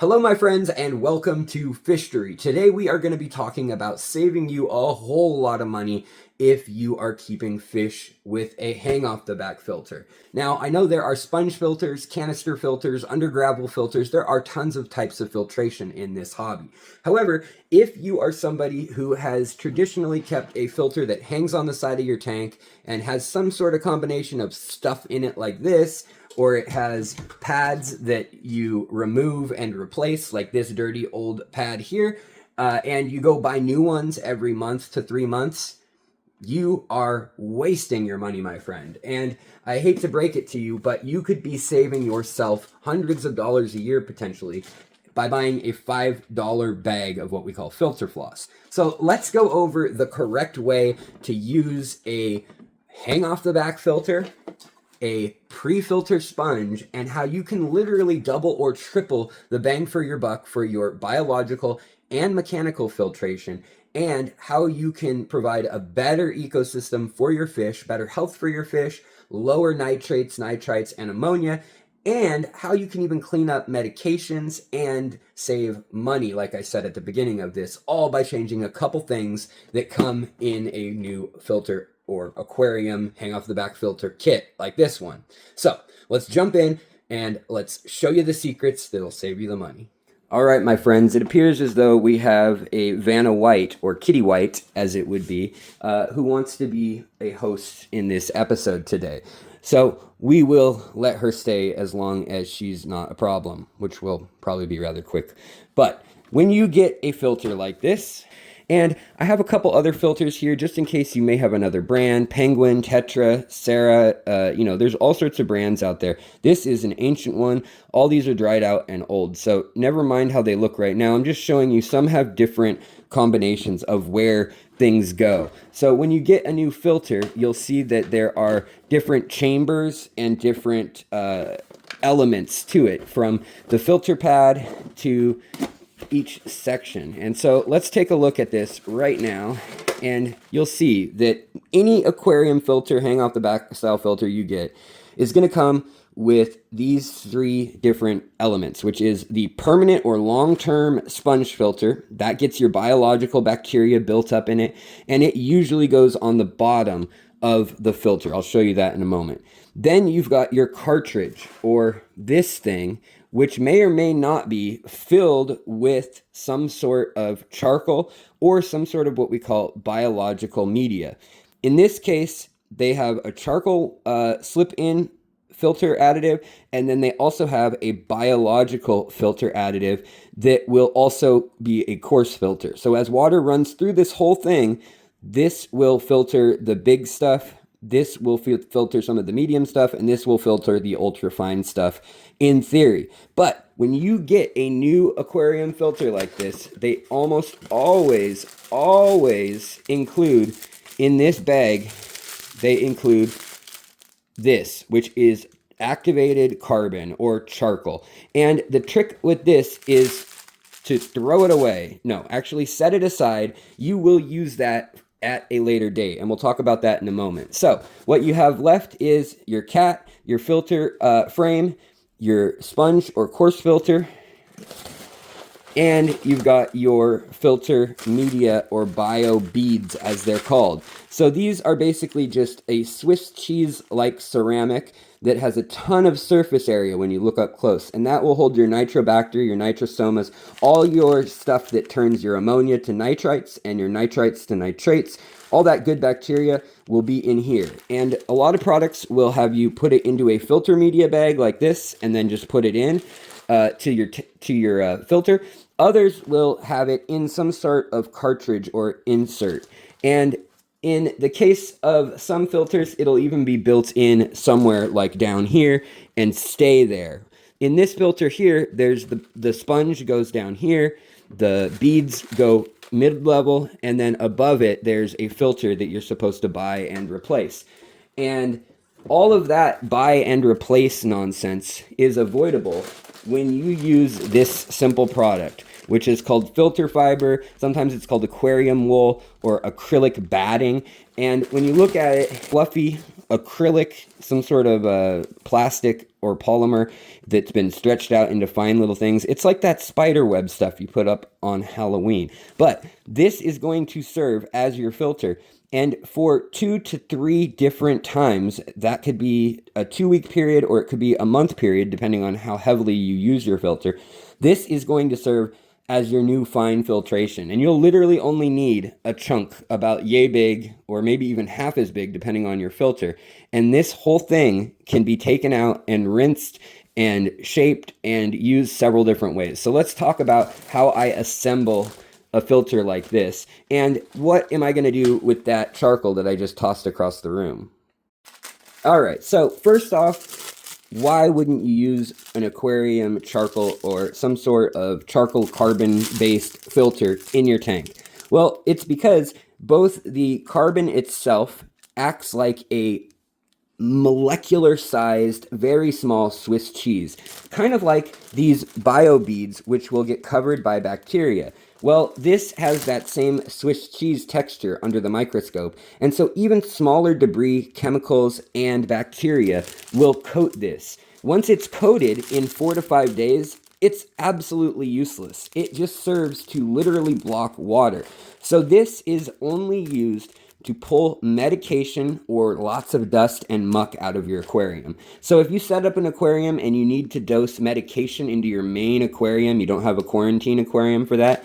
Hello my friends and welcome to FISHTORY. Today we are going to be talking about saving you a whole lot of money if you are keeping fish with a hang off the back filter. Now I know there are sponge filters, canister filters, under gravel filters. There are tons of types of filtration in this hobby. However, if you are somebody who has traditionally kept a filter that hangs on the side of your tank and has some sort of combination of stuff in it like this, or it has pads that you remove and replace, like this dirty old pad here, and you go buy new ones every month to 3 months, you are wasting your money, my friend. And I hate to break it to you, but you could be saving yourself hundreds of dollars a year potentially by buying a $5 bag of what we call filter floss. So let's go over the correct way to use a hang off the back filter, a pre-filter sponge, and how you can literally double or triple the bang for your buck for your biological and mechanical filtration, and how you can provide a better ecosystem for your fish, better health for your fish, lower nitrates, nitrites, and ammonia, and how you can even clean up medications and save money, like I said at the beginning of this, all by changing a couple things that come in a new filter or aquarium hang off the back filter kit like this one. So let's jump in and let's show you the secrets that'll save you the money. All right, my friends, it appears as though we have a Vanna White, or Kitty White as it would be, who wants to be a host in this episode today. So we will let her stay as long as she's not a problem, which will probably be rather quick. But when you get a filter like this, and I have a couple other filters here just in case you may have another brand, Penguin, Tetra, Sarah, there's all sorts of brands out there. This is an ancient one. All these are dried out and old, so never mind how they look right now. I'm just showing you some have different combinations of where things go. So when you get a new filter, you'll see that there are different chambers and different elements to it, from the filter pad to each section. And so let's take a look at this right now, and you'll see that any aquarium filter, hang off the back style filter you get, is going to come with these three different elements, which is the permanent or long-term sponge filter. That gets your biological bacteria built up in it, and it usually goes on the bottom of the filter. I'll show you that in a moment. Then you've got your cartridge, or this thing, which may or may not be filled with some sort of charcoal or some sort of what we call biological media. In this case, they have a charcoal slip-in filter additive, and then they also have a biological filter additive that will also be a coarse filter. So as water runs through this whole thing, this will filter the big stuff, this will filter some of the medium stuff, and this will filter the ultra fine stuff in theory. But when you get a new aquarium filter like this, they almost always include in this bag, they include this, which is activated carbon or charcoal. And the trick with this is to throw it away. No, actually set it aside. You will use that at a later date, and we'll talk about that in a moment. So what you have left is your cat, your filter frame, your sponge or coarse filter, and you've got your filter media or bio beads as they're called. So these are basically just a Swiss cheese like ceramic that has a ton of surface area when you look up close, and that will hold your nitrobacter, your nitrosomas, all your stuff that turns your ammonia to nitrites and your nitrites to nitrates. All that good bacteria will be in here. And a lot of products will have you put it into a filter media bag like this and then just put it in to your filter. Others will have it in some sort of cartridge or insert. And in the case of some filters, it'll even be built in somewhere like down here and stay there. In this filter here, there's the sponge goes down here, the beads go mid-level, and then above it, there's a filter that you're supposed to buy and replace. And all of that buy and replace nonsense is avoidable when you use this simple product, which is called filter fiber. Sometimes it's called aquarium wool or acrylic batting. And when you look at it, fluffy acrylic, some sort of plastic or polymer that's been stretched out into fine little things. It's like that spider web stuff you put up on Halloween. But this is going to serve as your filter. And for 2 to 3 different times, that could be a 2-week period or it could be a month period, depending on how heavily you use your filter. This is going to serve as your new fine filtration. And you'll literally only need a chunk about yay big, or maybe even half as big, depending on your filter. And this whole thing can be taken out and rinsed and shaped and used several different ways. So let's talk about how I assemble a filter like this, and what am I going to do with that charcoal that I just tossed across the room. All right, so first off, why wouldn't you use an aquarium charcoal or some sort of charcoal carbon-based filter in your tank? Well, it's because both the carbon itself acts like a molecular-sized, very small Swiss cheese, kind of like these bio beads, which will get covered by bacteria. Well, this has that same Swiss cheese texture under the microscope, and so even smaller debris, chemicals, and bacteria will coat this. Once it's coated in 4 to 5 days, it's absolutely useless. It just serves to literally block water. So this is only used to pull medication or lots of dust and muck out of your aquarium. So if you set up an aquarium and you need to dose medication into your main aquarium, you don't have a quarantine aquarium for that,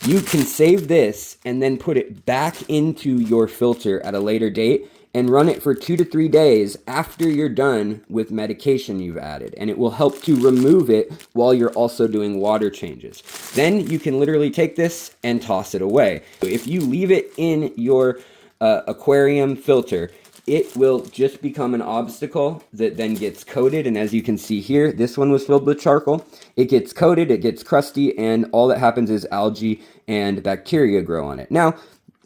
you can save this and then put it back into your filter at a later date and run it for 2 to 3 days after you're done with medication you've added. And it will help to remove it while you're also doing water changes. Then you can literally take this and toss it away. If you leave it in your aquarium filter, it will just become an obstacle that then gets coated. And as you can see here, this one was filled with charcoal. It gets coated, it gets crusty, and all that happens is algae and bacteria grow on it. Now,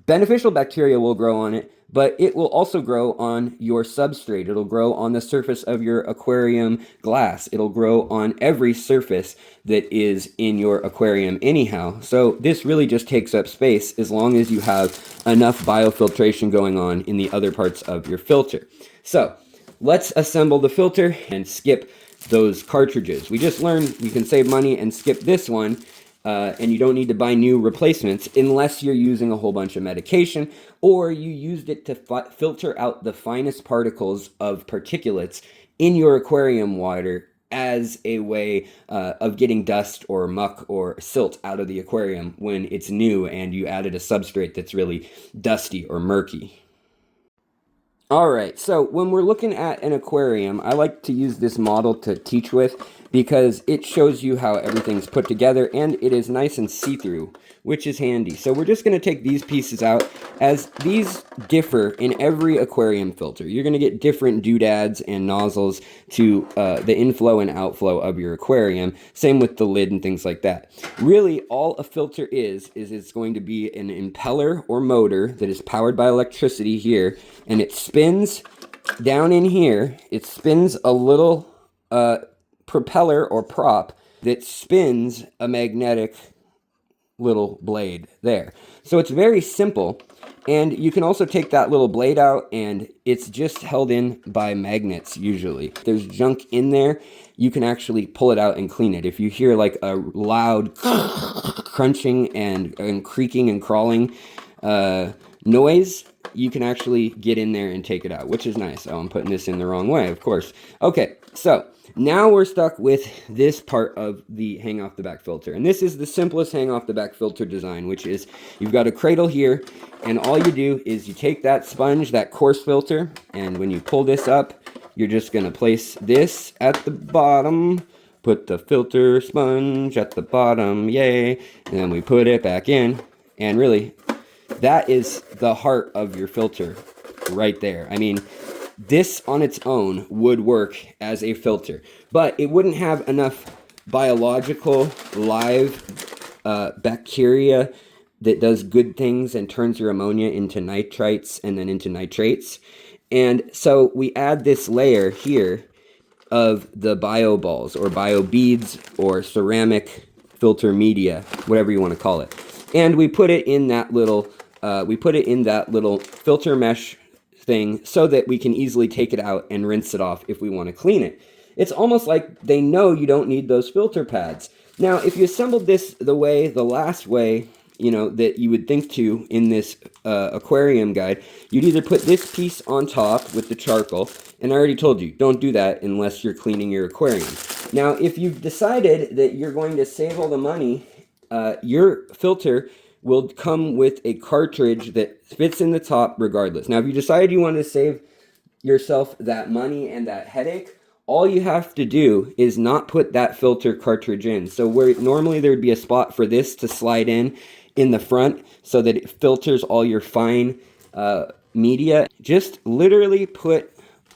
beneficial bacteria will grow on it, but it will also grow on your substrate. It'll grow on the surface of your aquarium glass. It'll grow on every surface that is in your aquarium anyhow. So this really just takes up space as long as you have enough biofiltration going on in the other parts of your filter. So let's assemble the filter and skip those cartridges. We just learned you can save money and skip this one. And you don't need to buy new replacements unless you're using a whole bunch of medication or you used it to filter out the finest particles of particulates in your aquarium water as a way of getting dust or muck or silt out of the aquarium when it's new and you added a substrate that's really dusty or murky. All right, so when we're looking at an aquarium, I like to use this model to teach with because it shows you how everything's put together and it is nice and see-through, which is handy. So we're just going to take these pieces out, as these differ in every aquarium filter. You're going to get different doodads and nozzles to the inflow and outflow of your aquarium. Same with the lid and things like that. Really, all a filter is it's going to be an impeller or motor that is powered by electricity here, and it spins down in here. It spins a little propeller or prop that spins a magnetic little blade there. So it's very simple, and you can also take that little blade out and it's just held in by magnets usually. If there's junk in there, you can actually pull it out and clean it. If you hear like a loud crunching and creaking and crawling noise, you can actually get in there and take it out, which is nice. Oh, I'm putting this in the wrong way, of course. Okay, so now we're stuck with this part of the hang off the back filter. And this is the simplest hang off the back filter design, which is you've got a cradle here, and all you do is you take that sponge, that coarse filter, and when you pull this up, you're just going to place this at the bottom, put the filter sponge at the bottom, yay, and then we put it back in, and really, that is the heart of your filter right there. I mean, this on its own would work as a filter, but it wouldn't have enough biological live bacteria that does good things and turns your ammonia into nitrites and then into nitrates. And so we add this layer here of the bio balls or bio beads or ceramic filter media, whatever you want to call it. And we put it in that little we put it in that little filter mesh thing so that we can easily take it out and rinse it off if we want to clean it. It's almost like they know you don't need those filter pads. Now, if you assembled this the last way, you know, that you would think to in this aquarium guide, you'd either put this piece on top with the charcoal, and I already told you, don't do that unless you're cleaning your aquarium. Now, if you've decided that you're going to save all the money, your filter will come with a cartridge that fits in the top regardless. Now, if you decide you want to save yourself that money and that headache, all you have to do is not put that filter cartridge in. So where normally there would be a spot for this to slide in the front so that it filters all your fine media, just literally put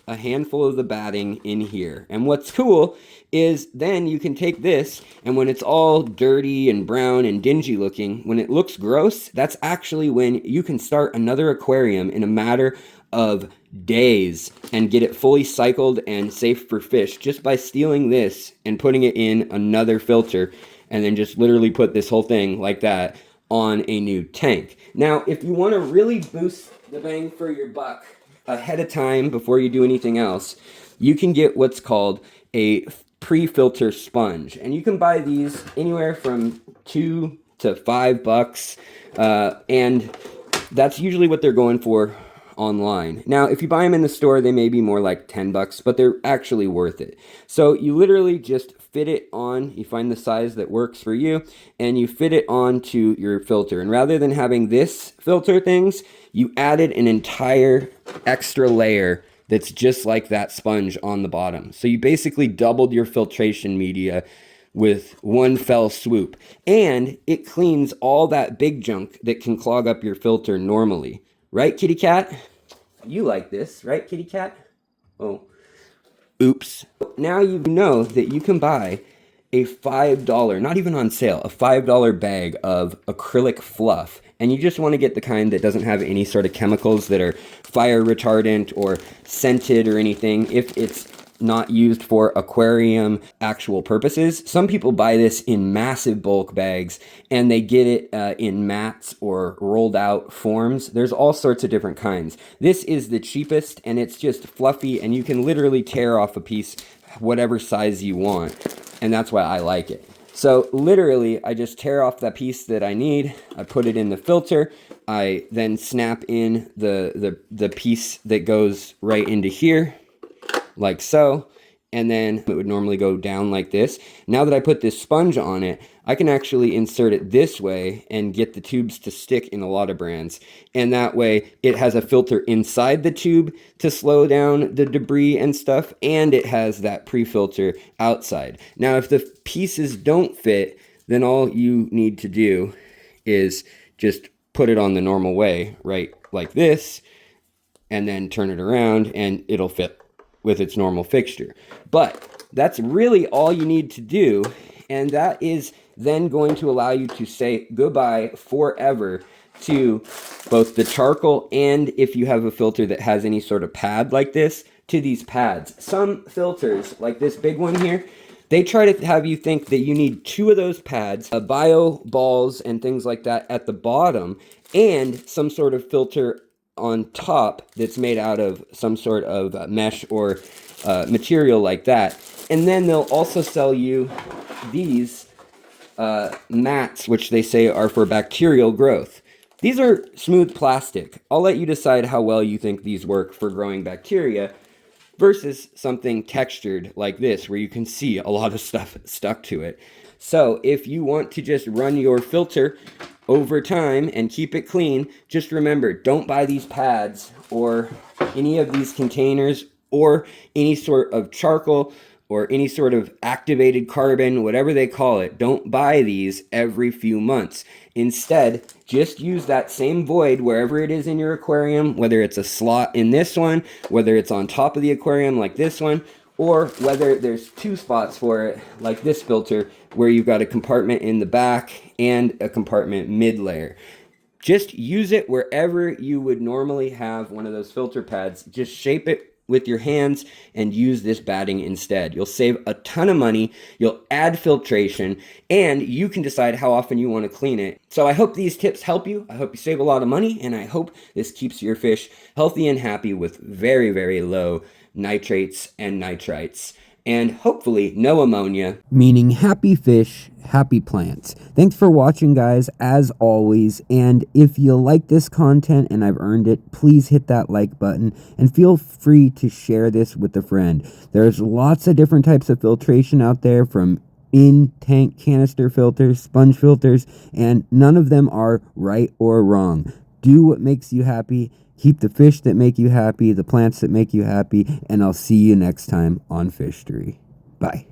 a handful of the batting in here. And what's cool is then you can take this, and when it's all dirty and brown and dingy looking, when it looks gross, that's actually when you can start another aquarium in a matter of days and get it fully cycled and safe for fish just by stealing this and putting it in another filter, and then just literally put this whole thing like that on a new tank. Now, if you want to really boost the bang for your buck ahead of time before you do anything else, you can get what's called a pre-filter sponge, and you can buy these anywhere from $2 to $5, and that's usually what they're going for online. Now, if you buy them in the store, they may be more like $10, but they're actually worth it. So you literally just fit it on, you find the size that works for you, and you fit it onto your filter. And rather than having this filter things, you added an entire extra layer that's just like that sponge on the bottom. So you basically doubled your filtration media with one fell swoop. And it cleans all that big junk that can clog up your filter normally. Right, kitty cat? You like this, right, kitty cat? Oh, oops. Now you know that you can buy a $5, not even on sale, a $5 bag of acrylic fluff. And you just want to get the kind that doesn't have any sort of chemicals that are fire retardant or scented or anything. If it's not used for aquarium actual purposes. Some people buy this in massive bulk bags and they get it in mats or rolled out forms. There's all sorts of different kinds. This is the cheapest, and it's just fluffy, and you can literally tear off a piece whatever size you want, and that's why I like it. So literally, I just tear off that piece that I need, I put it in the filter, I then snap in the piece that goes right into here, like so, and then it would normally go down like this. Now that I put this sponge on it, I can actually insert it this way and get the tubes to stick in a lot of brands. And that way it has a filter inside the tube to slow down the debris and stuff, and it has that pre-filter outside. Now, if the pieces don't fit, then all you need to do is just put it on the normal way, right, like this, and then turn it around and it'll fit with its normal fixture. But that's really all you need to do, and that is then going to allow you to say goodbye forever to both the charcoal, and if you have a filter that has any sort of pad like this, to these pads. Some filters, like this big one here, they try to have you think that you need 2 of those pads, bio balls and things like that at the bottom, and some sort of filter on top that's made out of some sort of mesh or material like that. And then they'll also sell you these mats, which they say are for bacterial growth. These are smooth plastic. I'll let you decide how well you think these work for growing bacteria versus something textured like this, where you can see a lot of stuff stuck to it. So if you want to just run your filter over time and keep it clean, just remember, don't buy these pads or any of these containers or any sort of charcoal or any sort of activated carbon, whatever they call it. Don't buy these every few months. Instead, just use that same void wherever it is in your aquarium, whether it's a slot in this one, whether it's on top of the aquarium like this one, or whether there's 2 spots for it, like this filter, where you've got a compartment in the back and a compartment mid-layer. Just use it wherever you would normally have one of those filter pads. Just shape it with your hands and use this batting instead. You'll save a ton of money, you'll add filtration, and you can decide how often you want to clean it. So I hope these tips help you. I hope you save a lot of money, and I hope this keeps your fish healthy and happy with very, very low nitrates and nitrites, and hopefully no ammonia. Meaning happy fish, happy plants. Thanks for watching, guys, as always. And if you like this content and I've earned it, please hit that like button and feel free to share this with a friend. There's lots of different types of filtration out there, from in-tank canister filters, sponge filters, and none of them are right or wrong. Do what makes you happy. Keep the fish that make you happy, the plants that make you happy, and I'll see you next time on FISHTORY. Bye.